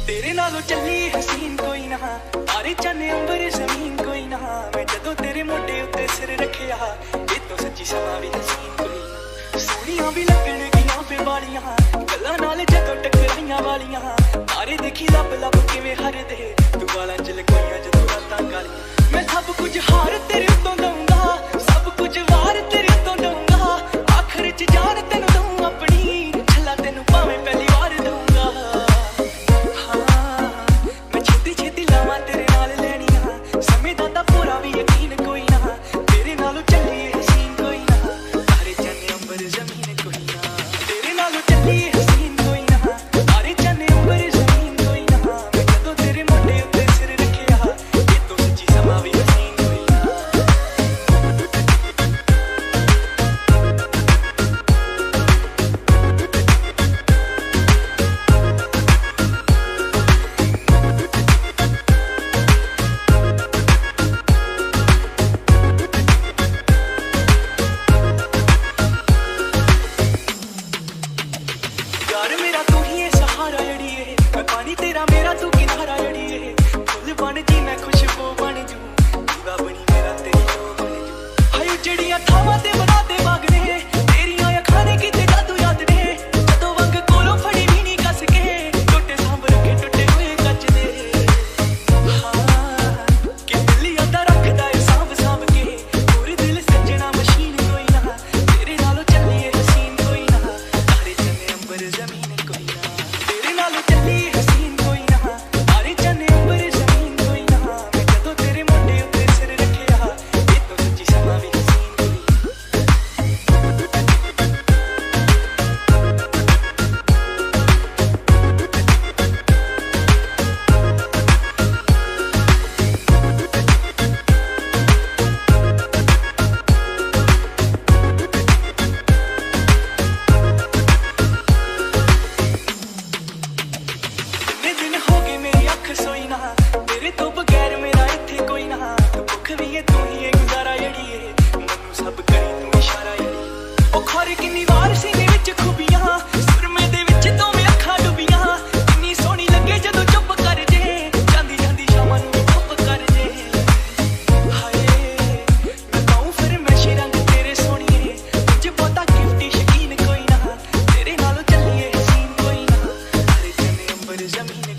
तेरे नालों चली हसीन कोई ना, तारे चन्ने अंबर जमीन कोई ना। मैं जदों तेरे मोढे उत्ते सिर रखिया, ये तो सच्ची समा भी हसीन कोई ना। सोहणियां भी लगणगियां पे वालियां, गल्लां नाल जदों टकराइयां वालियां। तारे देखी लब लब किवें हरदे, तू वालां च लगियां जदों रातां कालियां। मैं सब कुछ हार तेरे उत्तों दऊंगा, सब कुछ वार तेरे उत्तों दऊंगा। आखिर च जान तैनूं दऊं अपनी, छल्ला तैनूं भावें पहली वार दऊंगा। Zamine